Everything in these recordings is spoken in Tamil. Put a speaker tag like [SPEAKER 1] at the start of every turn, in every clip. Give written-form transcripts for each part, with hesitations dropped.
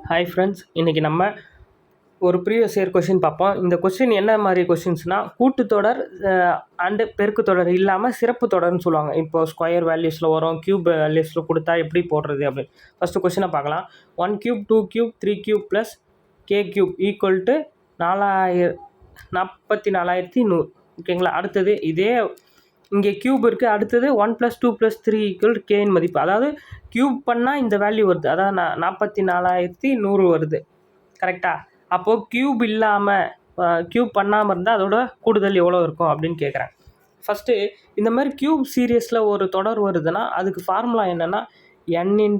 [SPEAKER 1] ஹாய் ஃப்ரெண்ட்ஸ், இன்றைக்கி நம்ம ஒரு ப்ரீவியஸ் இயர் கொஷின் பார்ப்போம். இந்த கொஸ்டின் என்ன மாதிரி கொஷின்ஸ்னால், கூட்டுத்தொடர் அண்டு பெருக்கு தொடர் இல்லாமல் சிறப்பு தொடர்னு சொல்லுவாங்க. இப்போது ஸ்கொயர் வேல்யூஸில் வரும், க்யூப் வேல்யூஸில் கொடுத்தா எப்படி போடுறது அப்படின்னு. ஃபஸ்ட்டு கொஷினை பார்க்கலாம். 1 cube 2 cube 3 cube plus K cube equal to 44,100. ஓகேங்களா? அடுத்தது இதே இங்கே க்யூப் இருக்குது. அடுத்தது 1 + 2 + 3 ஈக்குவல் கேயின் மதிப்பு. அதாவது க்யூப் பண்ணால் இந்த வேல்யூ வருது, அதாவது 44,100 வருது. கரெக்டாக? அப்போது க்யூப் இல்லாமல் க்யூப் பண்ணாமல் இருந்தால் அதோட கூடுதல் எவ்வளோ இருக்கும் அப்படின்னு கேட்குறேன். ஃபஸ்ட்டு இந்த மாதிரி க்யூப் சீரியஸில் ஒரு தொடர் வருதுன்னா அதுக்கு ஃபார்முலா என்னென்னா n ×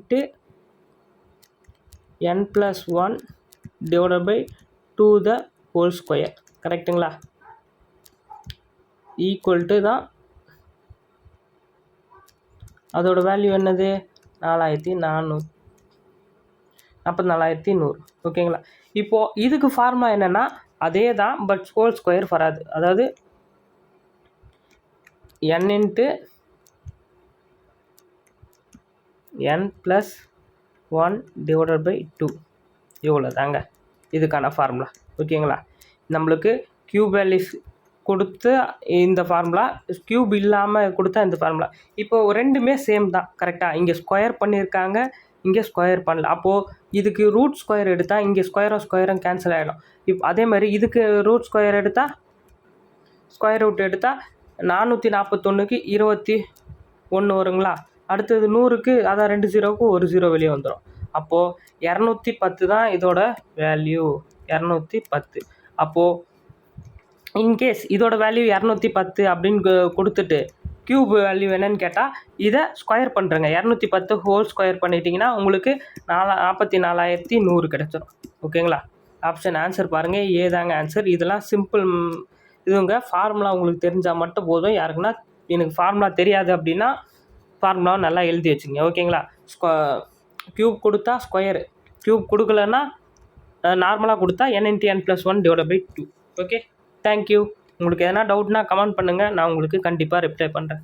[SPEAKER 1] n + 1 / 2² கரெக்டுங்களா? ஈக்குவல் டு தான் அதோட வேல்யூ என்னது? 44,100. ஓகேங்களா? இப்போது இதுக்கு ஃபார்முலா என்னென்னா அதே தான், பட் ஹோல் ஸ்கொயர் வராது. அதாவது n × n + 1 / 2 இவ்வளோ தாங்க இதுக்கான ஃபார்முலா. ஓகேங்களா? நம்மளுக்கு க்யூப் வேல்யூஸ் கொடுத்து இந்த ஃபார்முலா, க்யூப் இல்லாமல் கொடுத்தா இந்த ஃபார்முலா. இப்போது ரெண்டுமே சேம் தான். கரெக்டாக? இங்கே ஸ்கொயர் பண்ணியிருக்காங்க, இங்கே ஸ்கொயர் பண்ணல. அப்போது இதுக்கு ரூட் ஸ்கொயர் எடுத்தால் இங்கே ஸ்கொயரும் கேன்சல் ஆகிடும். அதே மாதிரி இதுக்கு ரூட் ஸ்கொயர் எடுத்தால் ஸ்கொயர் ரூட் எடுத்தால் 441க்கு 21 வருங்களா? அடுத்தது 100க்கு, அதான் 2 0க்கு 1 0 வெளியே வந்துடும். அப்போது 210 தான் இதோட வேல்யூ. 210. அப்போது இன்கேஸ் இதோட வேல்யூ 210 அப்படின்னு கொடுத்துட்டு க்யூப் வேல்யூ என்னன்னு கேட்டால் இதை ஸ்கொயர் பண்ணுறேங்க. 210 ஹோல் ஸ்கொயர் பண்ணிட்டீங்கன்னா உங்களுக்கு 44,100 கிடச்சிடும். ஓகேங்களா? ஆப்ஷன் ஆன்சர் பாருங்கள், ஏதாங்க ஆன்சர். இதெல்லாம் சிம்பிள் இதுங்க. ஃபார்முலா உங்களுக்கு தெரிஞ்சால் மட்டும் போதும். யாருக்குன்னா எனக்கு ஃபார்முலா தெரியாது அப்படின்னா ஃபார்முலாவை நல்லா எழுதி வச்சுங்க. ஓகேங்களா? க்யூப் கொடுத்தா ஸ்கொயரு, க்யூப் கொடுக்கலன்னா நார்மலாக கொடுத்தா n × n + 1 / 2. Okay, thank you. உங்களுக்கு எதனா டவுட்னா கமெண்ட் பண்ணுங்கள், நான் உங்களுக்கு கண்டிப்பாக ரிப்ளை பண்ணுறேன்.